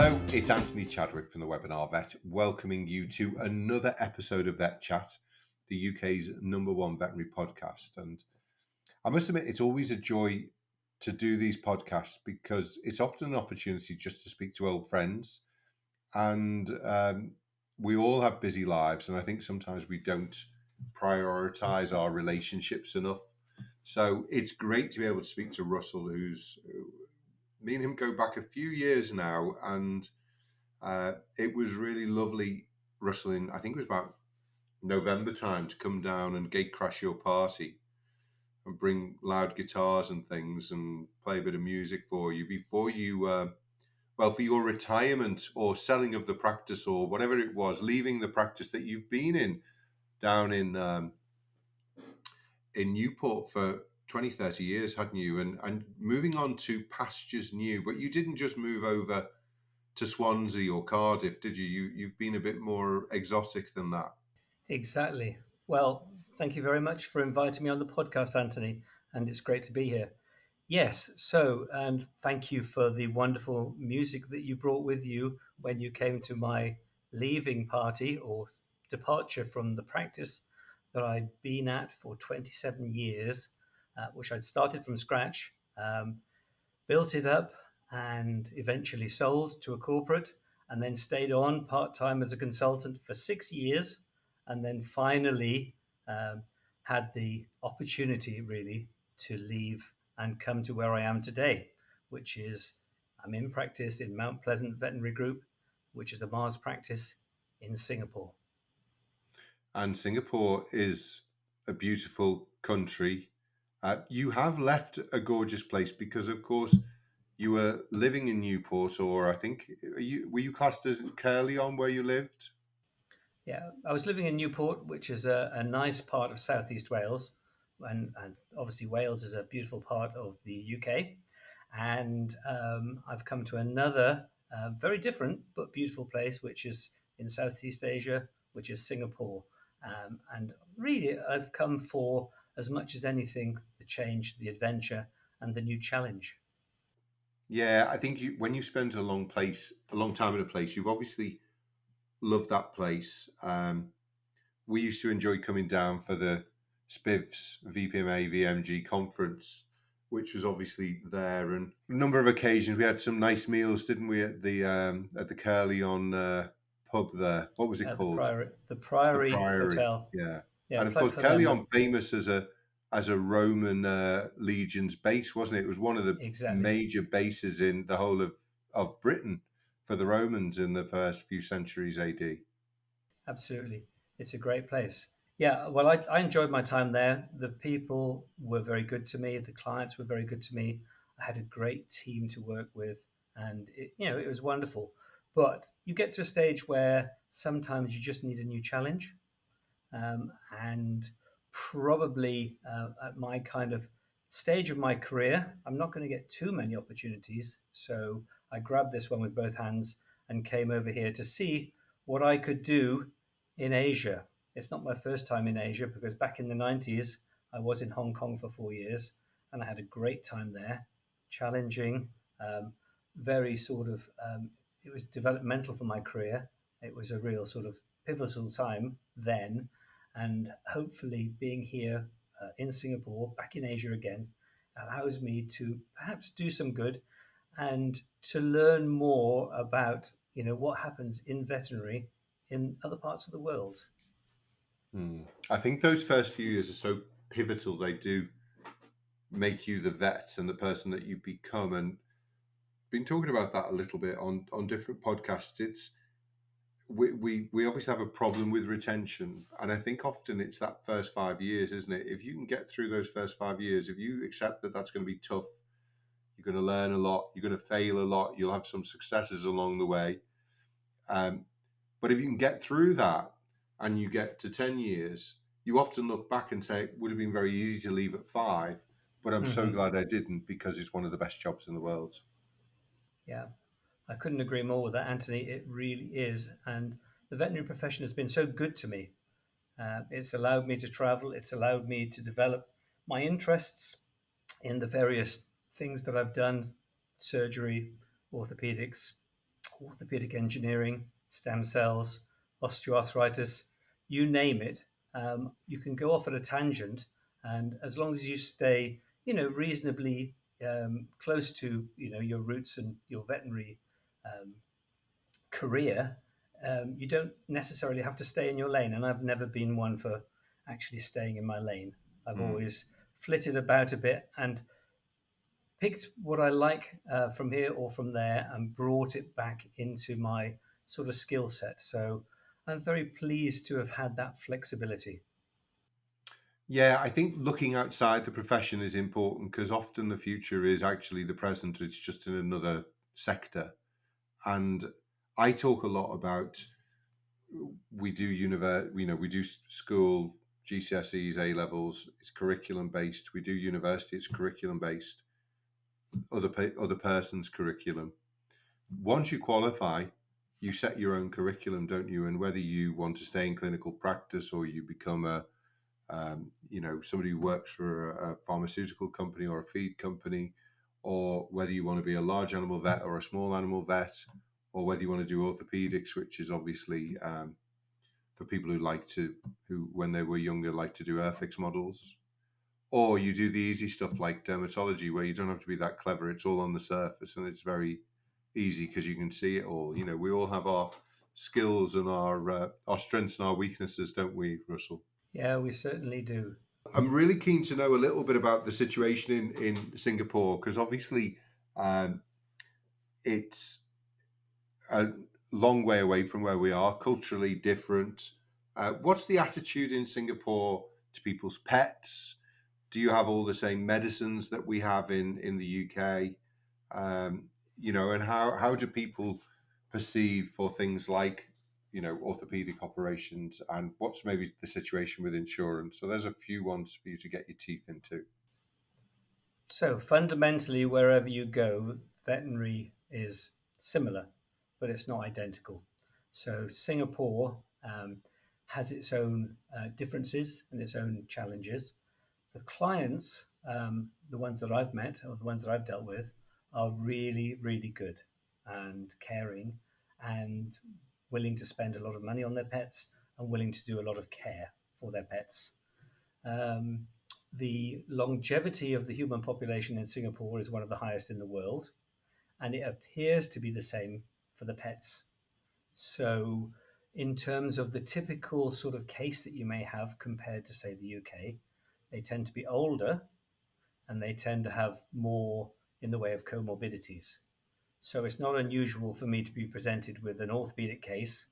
Hello, it's Anthony Chadwick from the Webinar Vet, welcoming you to another episode of VETchat, the UK's #1 veterinary podcast. And I must admit, it's always a joy to do these podcasts because it's often an opportunity just to speak to old friends. And we all have busy lives, and I think sometimes we don't prioritize our relationships enough. So it's great to be able to speak to Russell, me and him go back a few years now, and it was really lovely, Russell, I think it was about November time, to come down and gate crash your party and bring loud guitars and things and play a bit of music for you before you, for your retirement or selling of the practice or whatever it was, leaving the practice that you've been in down in Newport for 20, 30 years, hadn't you? And moving on to pastures new, but you didn't just move over to Swansea or Cardiff, did you? You've been a bit more exotic than that. Exactly. Well, thank you very much for inviting me on the podcast, Anthony, and it's great to be here. Yes, and thank you for the wonderful music that you brought with you when you came to my leaving party or departure from the practice that I'd been at for 27 years, which I'd started from scratch, built it up, and eventually sold to a corporate, and then stayed on part-time as a consultant for 6 years, and then finally had the opportunity really to leave and come to where I am today, which is I'm in practice in Mount Pleasant Veterinary Group, which is the Mars practice in Singapore. And Singapore is a beautiful country. You have left a gorgeous place because, of course, you were living in Newport, or I think, were you classed as Caerleon where you lived? Yeah, I was living in Newport, which is a nice part of Southeast Wales. And obviously, Wales is a beautiful part of the UK. And I've come to another very different but beautiful place, which is in Southeast Asia, which is Singapore. And really, I've come for, as much as anything, the change, the adventure, and the new challenge. Yeah, I think when you spend a long time in a place, you've obviously loved that place. We used to enjoy coming down for the SPIVs VPMA VMG conference, which was obviously there, and a number of occasions we had some nice meals, didn't we, at the Caerleon pub there? What was it called? The Priory Priory. Hotel. Yeah, Yeah, and of plug course for them. Caerleon famous as a Roman legion's base, wasn't it? It was one of the Exactly. major bases in the whole of Britain for the Romans in the first few centuries AD. Absolutely. It's a great place. Yeah, well, I enjoyed my time there. The people were very good to me. The clients were very good to me. I had a great team to work with, and it was wonderful. But you get to a stage where sometimes you just need a new challenge. And probably at my kind of stage of my career, I'm not going to get too many opportunities. So I grabbed this one with both hands and came over here to see what I could do in Asia. It's not my first time in Asia because back in the 90s, I was in Hong Kong for 4 years and I had a great time there, challenging, very sort of, it was developmental for my career. It was a real sort of pivotal time then. And hopefully, being here in Singapore, back in Asia again, allows me to perhaps do some good and to learn more about what happens in veterinary in other parts of the world. I think those first few years are so pivotal. They do make you the vet and the person that you become. And been talking about that a little bit on different podcasts. It's we obviously have a problem with retention, and I think often it's that first 5 years, isn't it? If you can get through those first 5 years, if you accept that that's going to be tough, you're going to learn a lot, you're going to fail a lot, you'll have some successes along the way. But if you can get through that and you get to 10 years, you often look back and say it would have been very easy to leave at 5, but I'm so glad I didn't because it's one of the best jobs in the world. Yeah, I couldn't agree more with that, Anthony. It really is. And the veterinary profession has been so good to me. It's allowed me to travel. It's allowed me to develop my interests in the various things that I've done, surgery, orthopedics, orthopedic engineering, stem cells, osteoarthritis, you name it. You can go off at a tangent, and as long as you stay, reasonably close to, your roots and your veterinary um, career, you don't necessarily have to stay in your lane. And I've never been one for actually staying in my lane. I've Mm. always flitted about a bit and picked what I like from here or from there and brought it back into my sort of skill set. So I'm very pleased to have had that flexibility. Yeah, I think looking outside the profession is important because often the future is actually the present. It's just in another sector. And I talk a lot about we do we do school, GCSEs, A levels. It's curriculum based. We do university. It's curriculum based. Other person's curriculum. Once you qualify, you set your own curriculum, don't you? And whether you want to stay in clinical practice or you become somebody who works for a pharmaceutical company or a feed company, or whether you want to be a large animal vet or a small animal vet, or whether you want to do orthopedics, which is obviously for people who when they were younger like to do Airfix models, or you do the easy stuff like dermatology, where you don't have to be that clever. It's all on the surface and it's very easy because you can see it all. We all have our skills and our strengths and our weaknesses, don't we, Russell? Yeah, we certainly do. I'm really keen to know a little bit about the situation in Singapore because obviously it's a long way away from where we are, culturally different. What's the attitude in Singapore to people's pets? Do you have all the same medicines that we have in the UK? And how do people perceive for things like orthopedic operations, and what's maybe the situation with insurance? So there's a few ones for you to get your teeth into. So fundamentally, wherever you go, veterinary is similar, but it's not identical. So Singapore has its own differences and its own challenges. The clients, the ones that I've met or the ones that I've dealt with, are really, really good and caring and willing to spend a lot of money on their pets and willing to do a lot of care for their pets. Um, the longevity of the human population in Singapore is one of the highest in the world, and it appears to be the same for the pets. So, in terms of the typical sort of case that you may have compared to, say, the UK, they tend to be older and they tend to have more in the way of comorbidities. So it's not unusual for me to be presented with an orthopedic case.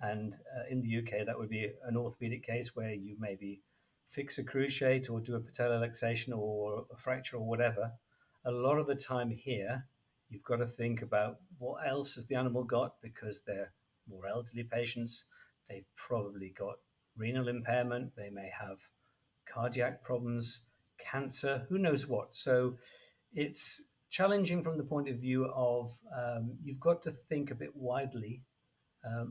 And in the UK, that would be an orthopedic case where you maybe fix a cruciate or do a patellar luxation or a fracture or whatever. A lot of the time here, you've got to think about what else has the animal got because they're more elderly patients. They've probably got renal impairment. They may have cardiac problems, cancer, who knows what. So it's challenging from the point of view of you've got to think a bit widely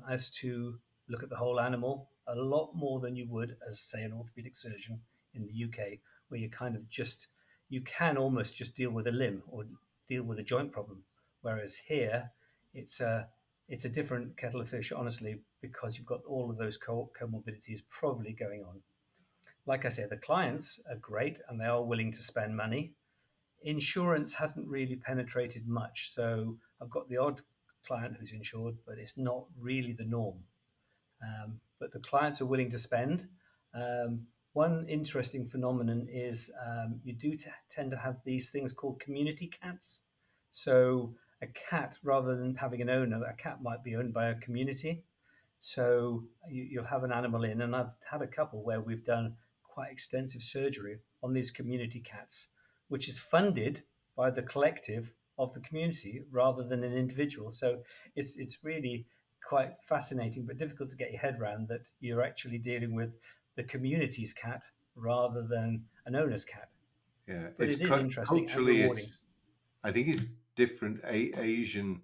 as to look at the whole animal a lot more than you would as, say, an orthopedic surgeon in the UK, where you kind of just, you can almost just deal with a limb or deal with a joint problem. Whereas here, it's a different kettle of fish, honestly, because you've got all of those comorbidities probably going on. Like I say, the clients are great and they are willing to spend money. Insurance hasn't really penetrated much. So I've got the odd client who's insured, but it's not really the norm. But the clients are willing to spend. One interesting phenomenon is you do tend to have these things called community cats. So a cat, rather than having an owner, a cat might be owned by a community. So you'll have an animal in, and I've had a couple where we've done quite extensive surgery on these community cats, which is funded by the collective of the community rather than an individual. So it's really quite fascinating, but difficult to get your head around that you're actually dealing with the community's cat rather than an owner's cat. Yeah, But it is interesting and culturally, rewarding. I think it's different. Asian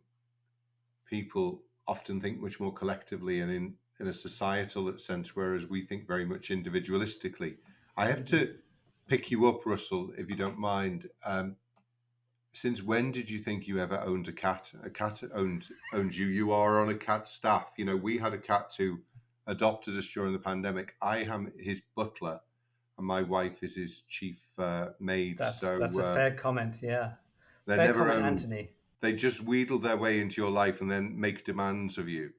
people often think much more collectively and in a societal sense, whereas we think very much individualistically. I have Mhm. to pick you up, Russell, if you don't mind. Since when did you think you ever owned a cat? A cat owned you. You are on a cat staff. You know, we had a cat who adopted us during the pandemic. I am his butler, and my wife is his chief maid. That's So a fair comment. Yeah, they're fair never comment, owned. Anthony. They just wheedle their way into your life and then make demands of you.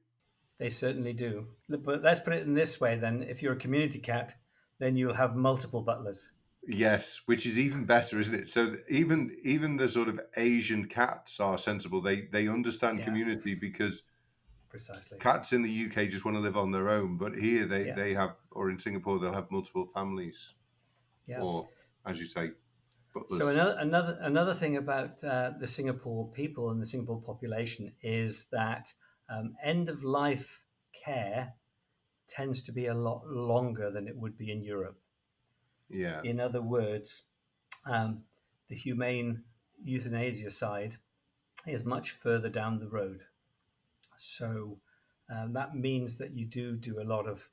They certainly do. But let's put it in this way then: if you're a community cat, then you'll have multiple butlers. Yes, which is even better, isn't it? So even the sort of Asian cats are sensible. They understand Yeah, community because precisely. cats in the UK just want to live on their own, but here Yeah, they have, or in Singapore they'll have multiple families, yeah. or as you say, So butlers. another thing about the Singapore people and the Singapore population is that end of life care tends to be a lot longer than it would be in Europe. Yeah. In other words, um, the humane euthanasia side is much further down the road. So that means that you do a lot of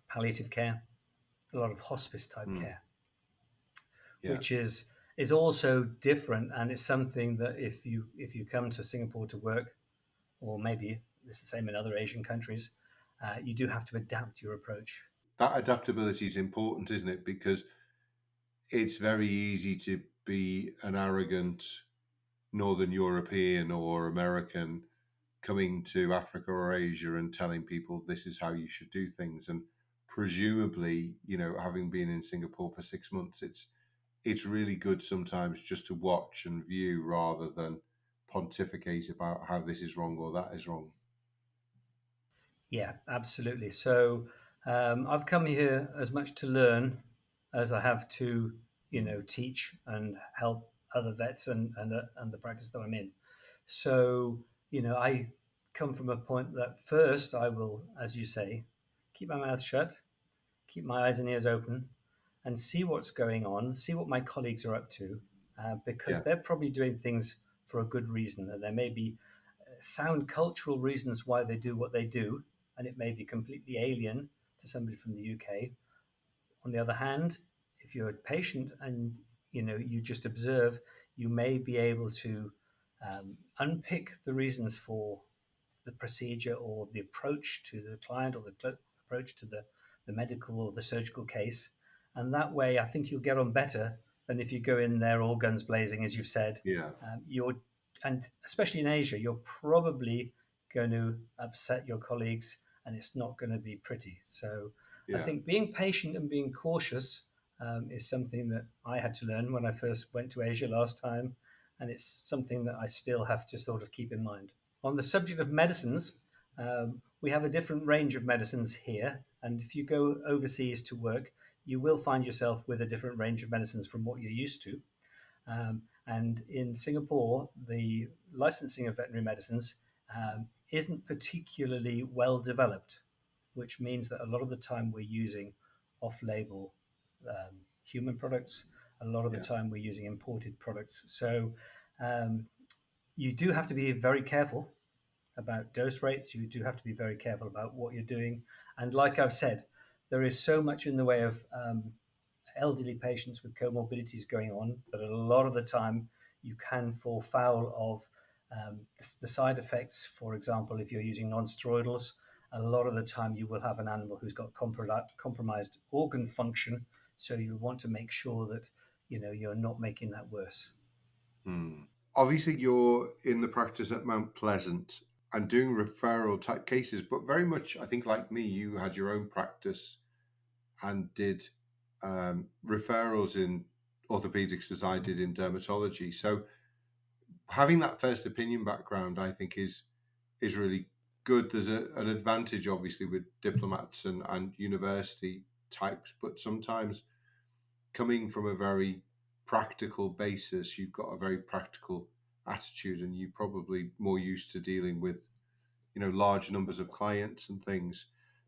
palliative care, a lot of hospice type Mm, care, yeah. which is also different, and it's something that if you come to Singapore to work, or maybe it's the same in other Asian countries, you do have to adapt your approach. That adaptability is important, isn't it? Because it's very easy to be an arrogant Northern European or American coming to Africa or Asia and telling people this is how you should do things. And presumably, you know, having been in Singapore for 6 months, it's really good sometimes just to watch and view rather than pontificate about how this is wrong or that is wrong. Yeah, absolutely. So I've come here as much to learn as I have to, teach and help other vets and the practice that I'm in. So, I come from a point that first I will, as you say, keep my mouth shut, keep my eyes and ears open, and see what's going on, see what my colleagues are up to, because Yeah, they're probably doing things for a good reason. And there may be sound cultural reasons why they do what they do, and it may be completely alien to somebody from the UK. On the other hand, if you're a patient and you just observe, you may be able to unpick the reasons for the procedure or the approach to the client or the approach to the medical or the surgical case. And that way, I think you'll get on better than if you go in there all guns blazing, as you've said. yeah, You're, and especially in Asia, you're probably going to upset your colleagues and it's not going to be pretty. So I yeah. think being patient and being cautious is something that I had to learn when I first went to Asia last time. And it's something that I still have to sort of keep in mind. On the subject of medicines, we have a different range of medicines here. And if you go overseas to work, you will find yourself with a different range of medicines from what you're used to. And in Singapore, the licensing of veterinary medicines isn't particularly well developed, which means that a lot of the time we're using off label human products, a lot of the Yeah. time we're using imported products. So um, you do have to be very careful about dose rates. You do have to be very careful about what you're doing. And like I've said, there is so much in the way of elderly patients with comorbidities going on that a lot of the time you can fall foul of the side effects. For example, if you're using non-steroidals, a lot of the time you will have an animal who's got compromised organ function. So you want to make sure that you're not making that worse. Hmm. Obviously, you're in the practice at Mount Pleasant and doing referral type cases, but very much, I think, like me, you had your own practice and did referrals in orthopedics as I did in dermatology. So having that first opinion background, I think, is really good. There's an advantage, obviously, with diplomats and university types, but sometimes coming from a very practical basis, you've got a very practical attitude, and you're probably more used to dealing with, you know, large numbers of clients and things.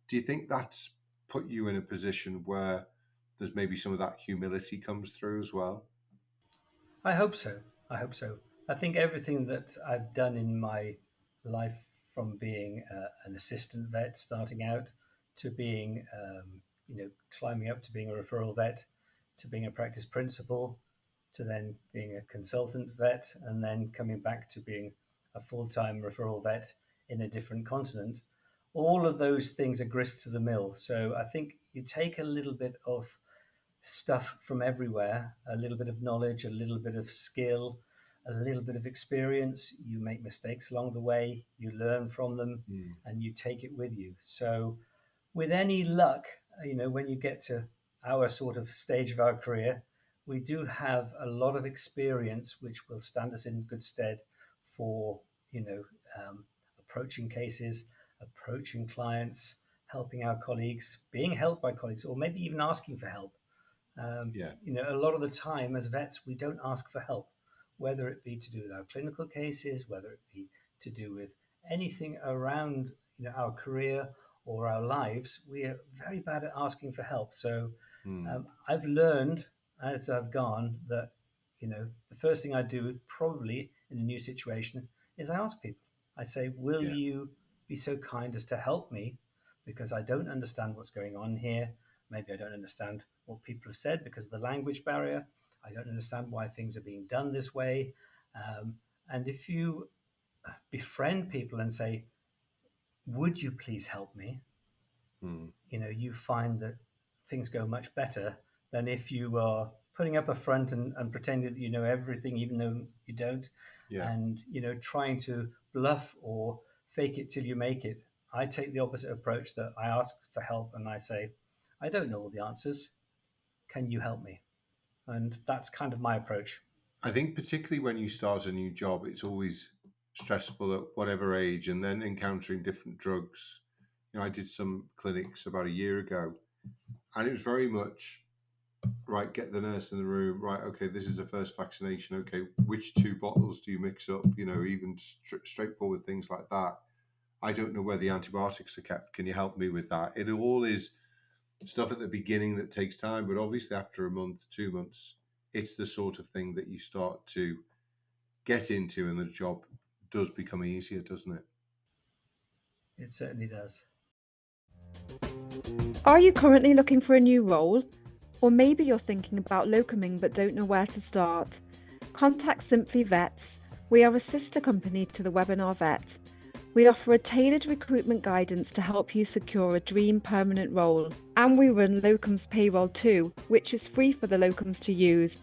Do you think that's put you in a position where there's maybe some of that humility comes through as well? I hope so. I hope so. I think everything that I've done in my life, from being an assistant vet starting out to being, climbing up to being a referral vet, to being a practice principal, to then being a consultant vet, and then coming back to being a full-time referral vet in a different continent. All of those things are grist to the mill. So I think you take a little bit of stuff from everywhere, a little bit of knowledge, a little bit of skill, a little bit of experience. You make mistakes along the way, you learn from them, Mm. and you take it with you. So, with any luck, when you get to our sort of stage of our career, we do have a lot of experience which will stand us in good stead for, you know, approaching cases, approaching clients, helping our colleagues, being helped by colleagues, or maybe even asking for help. Um, Yeah. a lot of the time as vets, we don't ask for help, whether it be to do with our clinical cases, whether it be to do with anything around our career or our lives. We are very bad at asking for help. So Mm. I've learned as I've gone that the first thing I do probably in a new situation is I ask people. I say, "Will Yeah. you be so kind as to help me? Because I don't understand what's going on here. Maybe I don't understand what people have said because of the language barrier. I don't understand why things are being done this way." And if you befriend people and say, "Would you please help me?" Mm. You find that things go much better than if you are putting up a front and pretending that you know everything, even though you don't, Yeah. and trying to bluff or fake it till you make it. I take the opposite approach, that I ask for help and I say, "I don't know all the answers. Can you help me?" And that's kind of my approach. I think particularly when you start a new job, it's always stressful at whatever age, and then encountering different drugs. I did some clinics about a year ago, and it was very much right. Get the nurse in the room. Right, okay, this is the first vaccination. Okay, which two bottles do you mix up? Even straightforward things like that. I don't know where the antibiotics are kept. Can you help me with that? It all is stuff at the beginning that takes time, but obviously after a month, 2 months, it's the sort of thing that you start to get into, and the job does become easier, doesn't it? It certainly does. Are you currently looking for a new role? Or maybe you're thinking about locuming but don't know where to start? Contact Simply Vets. We are a sister company to the Webinar Vet. We offer a tailored recruitment guidance to help you secure a dream permanent role. And we run locums payroll too, which is free for the locums to use.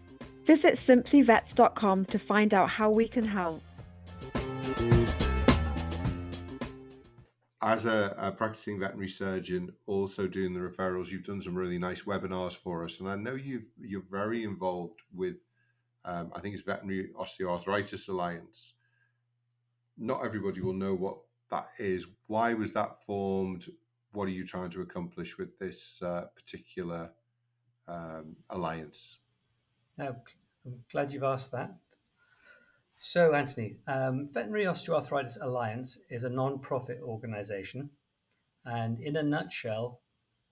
Visit simplyvets.com to find out how we can help. As a practicing veterinary surgeon, also doing the referrals, you've done some really nice webinars for us, and I know you're very involved with, I think it's Veterinary Osteoarthritis Alliance. Not everybody will know what that is. Why was that formed? What are you trying to accomplish with this particular alliance? I'm glad you've asked that. So, Anthony, Veterinary Osteoarthritis Alliance is a non-profit organisation, and in a nutshell,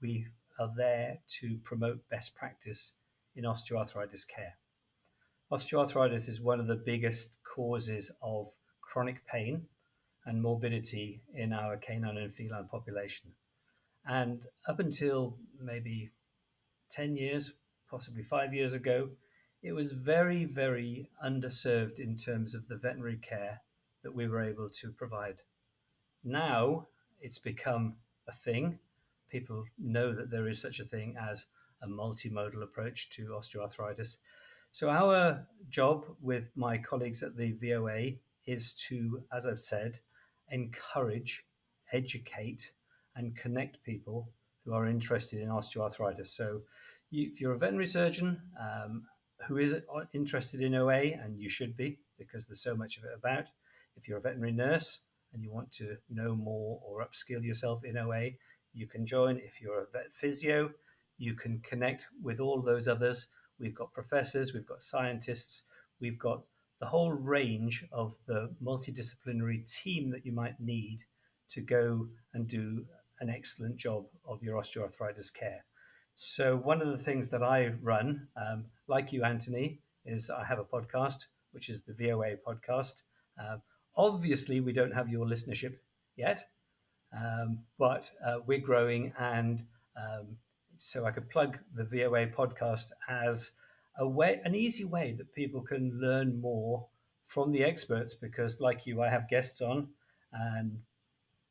we are there to promote best practice in osteoarthritis care. Osteoarthritis is one of the biggest causes of chronic pain and morbidity in our canine and feline population. And up until maybe 10 years, possibly 5 years ago, it was very, very underserved in terms of the veterinary care that we were able to provide. Now it's become a thing. People know that there is such a thing as a multimodal approach to osteoarthritis. So, our job with my colleagues at the VOA is to, as I've said, encourage, educate, and connect people who are interested in osteoarthritis. So, if you're a veterinary surgeon who is interested in OA, and you should be because there's so much of it about, if you're a veterinary nurse and you want to know more or upskill yourself in OA, you can join. If you're a vet physio, you can connect with all those others. We've got professors, we've got scientists, we've got the whole range of the multidisciplinary team that you might need to go and do an excellent job of your osteoarthritis care. So one of the things that I run, like you, Anthony, is I have a podcast, which is the VOA podcast. Obviously, we don't have your listenership yet, but we're growing, and so I could plug the VOA podcast as an easy way that people can learn more from the experts. Because, like you, I have guests on, and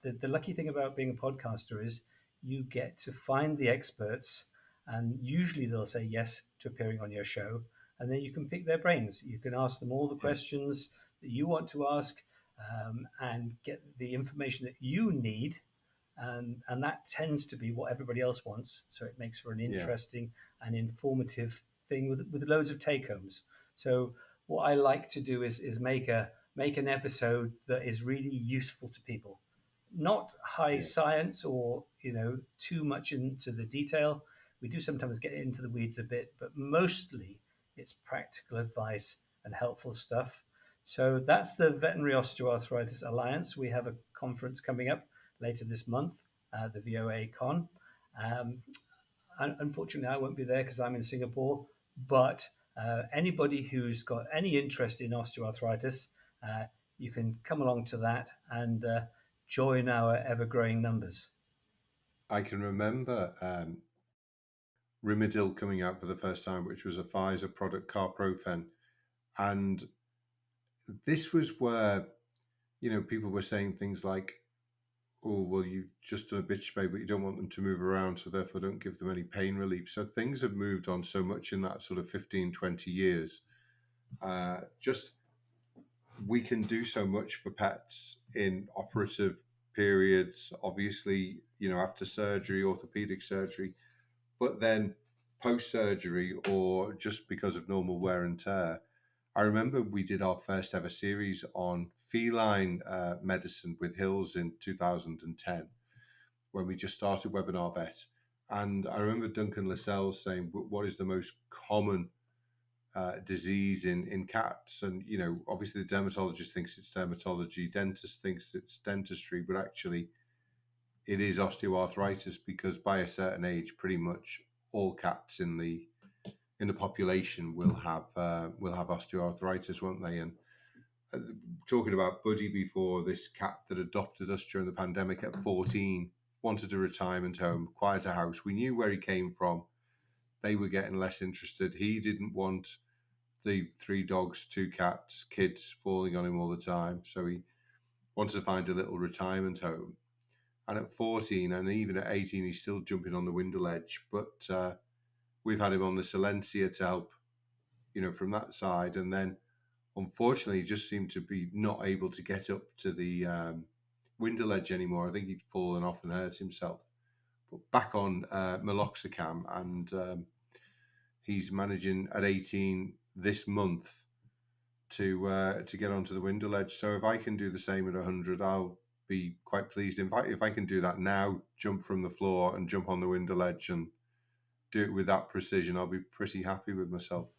the lucky thing about being a podcaster is you get to find the experts, and usually they'll say yes to appearing on your show, and then you can pick their brains. You can ask them all the Yeah. questions that you want to ask, and get the information that you need, and that tends to be what everybody else wants. So it makes for an Yeah. interesting and informative thing with loads of take homes. So what I like to do is make an episode that is really useful to people, not high Yeah. science or too much into the detail. We do sometimes get into the weeds a bit, but mostly it's practical advice and helpful stuff. So that's the Veterinary Osteoarthritis Alliance. We have a conference coming up later this month, the VOA Con. Um, Unfortunately, I won't be there because I'm in Singapore. But anybody who's got any interest in osteoarthritis, you can come along to that and join our ever-growing numbers. I can remember Rimadyl coming out for the first time, which was a Pfizer product, carprofen. And this was where, people were saying things like, oh, well, you've just done a bitch spray, but you don't want them to move around, so therefore don't give them any pain relief. So things have moved on so much in that sort of 15, 20 years. We can do so much for pets in operative periods, obviously, after surgery, orthopedic surgery, but then post-surgery or just because of normal wear and tear. I remember we did our first ever series on feline medicine with Hills in 2010 when we just started Webinar Vet. And I remember Duncan Lascelles saying, what is the most common disease in cats? And, obviously the dermatologist thinks it's dermatology, dentist thinks it's dentistry, but actually it is osteoarthritis, because by a certain age, pretty much all cats in the population will have osteoarthritis, won't they? And talking about Buddy before, this cat that adopted us during the pandemic at 14, wanted a retirement home, quieter house. We knew where he came from. They were getting less interested. He didn't want the 3 dogs, 2 cats, kids falling on him all the time. So he wanted to find a little retirement home. And at 14 and even at 18, he's still jumping on the window ledge. But we've had him on the Silencia to help, from that side. And then, unfortunately, he just seemed to be not able to get up to the window ledge anymore. I think he'd fallen off and hurt himself. But back on meloxicam, and he's managing at 18 this month to get onto the window ledge. So if I can do the same at 100, I'll be quite pleased. If I can do that now, jump from the floor and jump on the window ledge and do it with that precision, I'll be pretty happy with myself.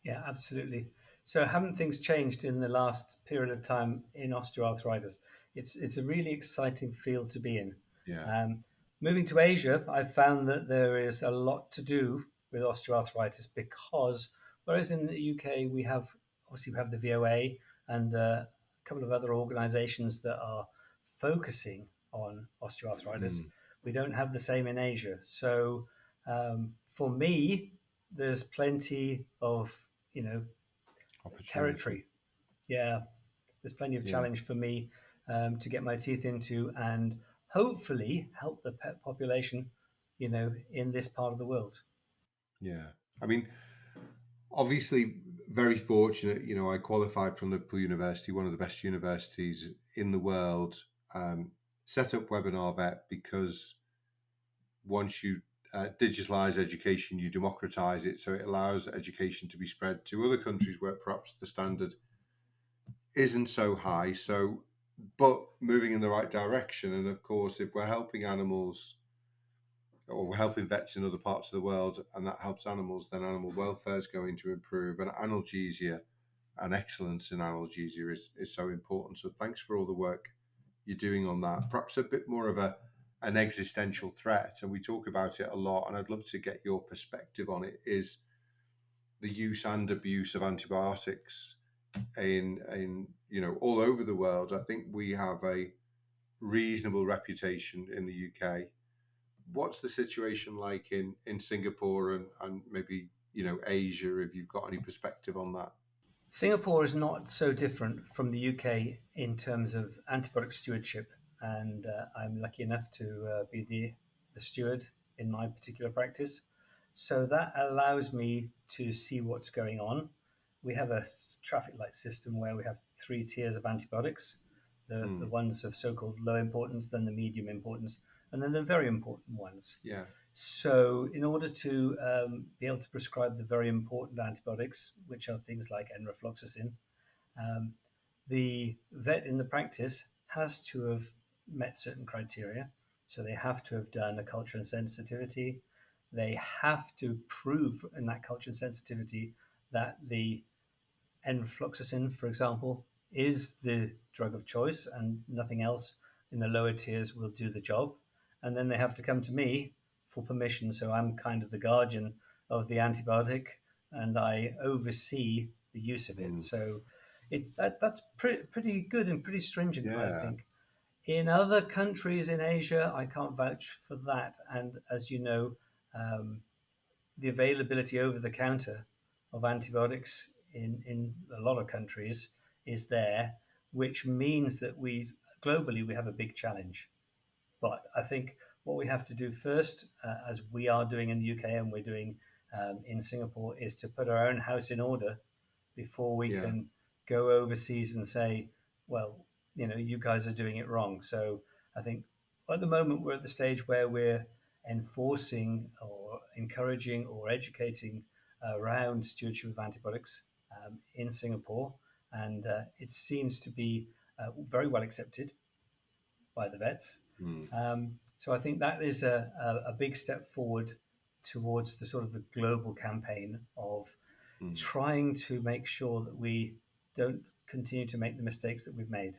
Yeah, absolutely. So haven't things changed in the last period of time in osteoarthritis? It's a really exciting field to be in. Yeah. Moving to Asia, I've found that there is a lot to do with osteoarthritis, because whereas in the UK we have the VOA and a couple of other organisations that are focusing on osteoarthritis, we don't have the same in Asia. So for me, there's plenty of territory. Yeah, there's plenty of challenge for me to get my teeth into and hopefully help the pet population, in this part of the world. Yeah. I mean, obviously, very fortunate. I qualified from Liverpool University, one of the best universities in the world, set up Webinar Vet because once you digitalize education, you democratize it. So it allows education to be spread to other countries where perhaps the standard isn't so high. So, but moving in the right direction. And of course, if we're helping animals, or we're helping vets in other parts of the world, and that helps animals, then animal welfare is going to improve. And analgesia and excellence in analgesia is so important. So thanks for all the work you're doing on that. Perhaps a bit more of an existential threat, and we talk about it a lot, and I'd love to get your perspective on it, is the use and abuse of antibiotics in all over the world. I think we have a reasonable reputation in the UK. What's the situation like in Singapore and maybe Asia, if you've got any perspective on that. Singapore is not so different from the UK in terms of antibiotic stewardship, and I'm lucky enough to be the steward in my particular practice. So that allows me to see what's going on. We have a traffic light system where we have 3 tiers of antibiotics, the ones of so-called low importance, then the medium importance, and then the very important ones. Yeah. So, in order to be able to prescribe the very important antibiotics, which are things like enrofloxacin, um, the vet in the practice has to have met certain criteria. So, they have to have done a culture and sensitivity. They have to prove in that culture and sensitivity that the enrofloxacin, for example, is the drug of choice and nothing else in the lower tiers will do the job. And then they have to come to me for permission. So I'm kind of the guardian of the antibiotic and I oversee the use of it. So that's pretty good and pretty stringent, I think. In other countries in Asia, I can't vouch for that. And as you know, the availability over the counter of antibiotics in a lot of countries is there, which means that we globally we have a big challenge. But I think what we have to do first, as we are doing in the UK and we're doing in Singapore, is to put our own house in order before we can go overseas and say, well, you guys are doing it wrong. So I think at the moment we're at the stage where we're enforcing or encouraging or educating around stewardship of antibiotics in Singapore. And it seems to be very well accepted by the vets. So I think that is a big step forward towards the sort of the global campaign of trying to make sure that we don't continue to make the mistakes that we've made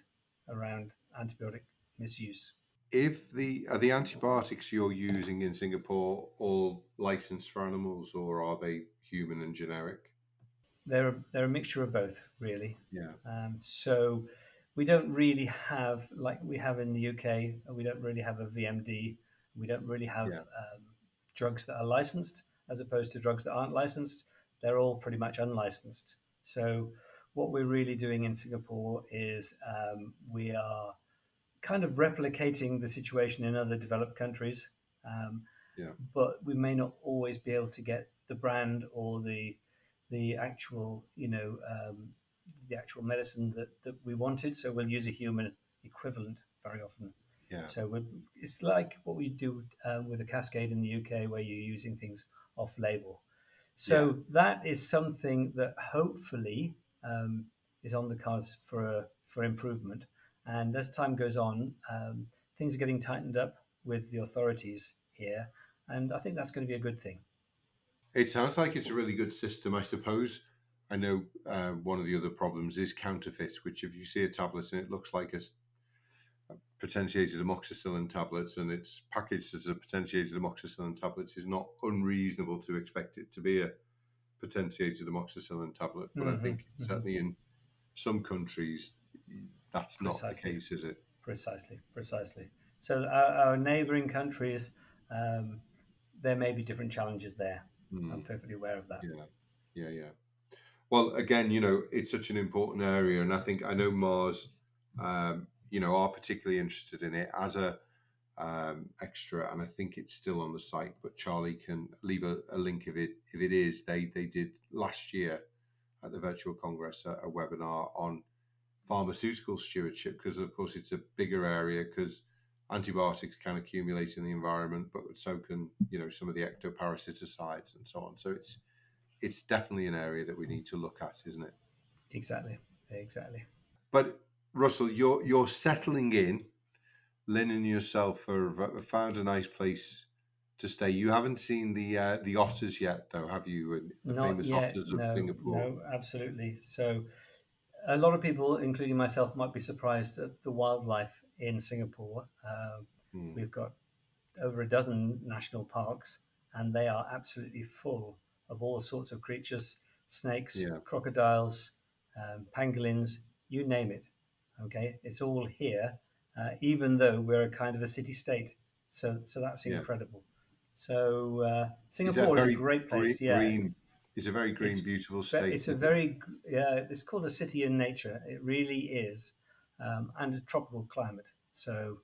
around antibiotic misuse. Are the antibiotics you're using in Singapore all licensed for animals, or are they human and generic? They're a mixture of both, really. Yeah. So we don't really have, like we have in the UK, we don't really have a VMD. We don't really have drugs that are licensed as opposed to drugs that aren't licensed. They're all pretty much unlicensed. So what we're really doing in Singapore is we are kind of replicating the situation in other developed countries, but we may not always be able to get the brand or the actual the actual medicine that we wanted. So we'll use a human equivalent very often. Yeah. So it's like what we do with a cascade in the UK, where you're using things off label. So that is something that hopefully is on the cards for improvement. And as time goes on, things are getting tightened up with the authorities here. And I think that's going to be a good thing. It sounds like it's a really good system, I suppose. I know one of the other problems is counterfeit, which if you see a tablet and it looks like a potentiated amoxicillin tablets and it's packaged as a potentiated amoxicillin tablets, is not unreasonable to expect it to be a potentiated amoxicillin tablet. But I think certainly in some countries, that's not the case, is it? Precisely. So our neighbouring countries, there may be different challenges there. I'm perfectly aware of that. Yeah. Well, again, it's such an important area, and I know Mars, are particularly interested in it as a extra, and I think it's still on the site. But Charlie can leave a link if it is. They did last year at the virtual congress a webinar on pharmaceutical stewardship, because of course it's a bigger area, because antibiotics can accumulate in the environment, but so can some of the ectoparasiticides and so on. So it's definitely an area that we need to look at, isn't it? Exactly. But Russell, you're settling in. Lynn and yourself have found a nice place to stay. You haven't seen the otters yet, though, have you? The Not famous yet, otters of Singapore. No, absolutely. So a lot of people, including myself, might be surprised at the wildlife in Singapore. We've got over a dozen national parks, and they are absolutely full of all sorts of creatures: snakes, crocodiles, pangolins, you name it. Okay, it's all here, even though we're a kind of a city-state. So that's incredible. So Singapore is a great place. Green. It's a very green, It's beautiful state. it's a very it's called a city in nature. It really is, and a tropical climate. So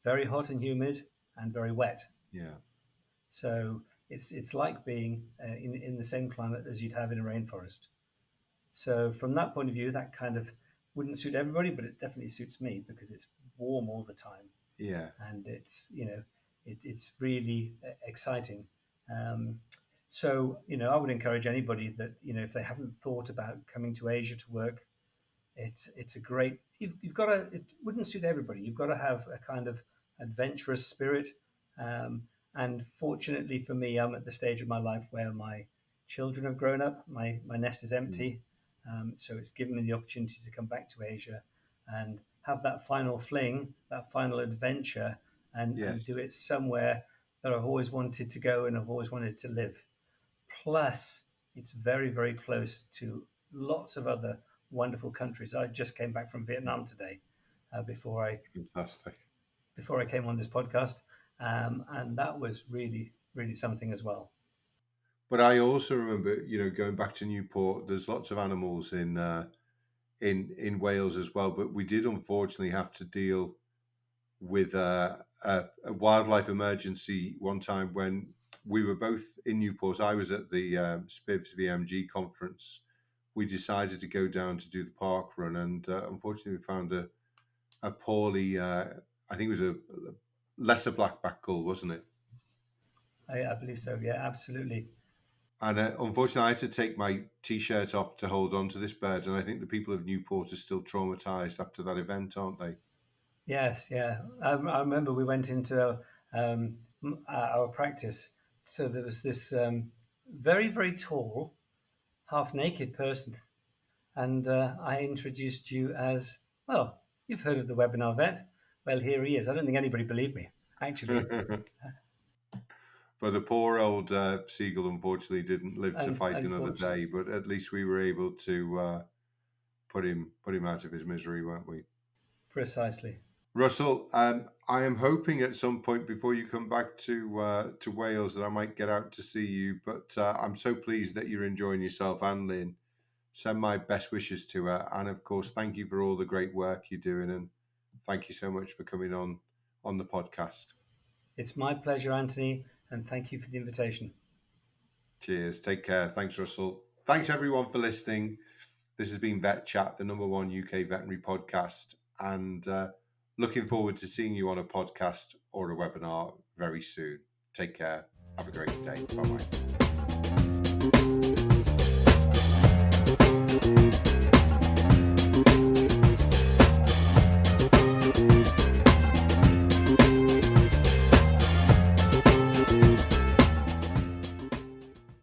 very hot and humid and very wet. Yeah. So it's like being in the same climate as you'd have in a rainforest. So from that point of view, that kind of wouldn't suit everybody, but it definitely suits me because it's warm all the time, Yeah. and it's really exciting. Um, so I would encourage anybody that if they haven't thought about coming to Asia to work, it's a great. You've got to. It wouldn't suit everybody. You've got to have a kind of adventurous spirit. Um, and fortunately for me, I'm at the stage of my life where my children have grown up. My nest is empty, so it's given me the opportunity to come back to Asia and have that final fling, that final adventure, and Yes. do it somewhere that I've always wanted to go and I've always wanted to live. Plus, it's very, very close to lots of other wonderful countries. I just came back from Vietnam today before Fantastic. I came on this podcast, and that was really, really something as well. But I also remember, going back to Newport, there's lots of animals in Wales as well. But we did unfortunately have to deal with a wildlife emergency one time when we were both in Newport. I was at the SPIVS VMG conference. We decided to go down to do the park run, and unfortunately, we found a poorly, I think it was a lesser blackback gull, wasn't it? I believe so. Yeah, absolutely. And unfortunately, I had to take my T-shirt off to hold on to this bird. And I think the people of Newport are still traumatized after that event, aren't they? Yes, yeah. I remember we went into our practice. So there was this very, very tall, half naked person. And I introduced you as, well, you've heard of the webinar vet. Well, here he is. I don't think anybody believed me, actually. But the poor old seagull, unfortunately, didn't live to fight another day. But at least we were able to put him out of his misery, weren't we? Precisely. Russell, I am hoping at some point before you come back to Wales that I might get out to see you. But I'm so pleased that you're enjoying yourself, and Lynn. Send my best wishes to her, and of course, thank you for all the great work you're doing, and thank you so much for coming on the podcast. It's my pleasure, Anthony, and thank you for the invitation. Cheers. Take care. Thanks, Russell. Thanks, everyone, for listening. This has been VETchat, the #1 UK veterinary podcast, and looking forward to seeing you on a podcast or a webinar very soon. Take care. Have a great day. Bye-bye.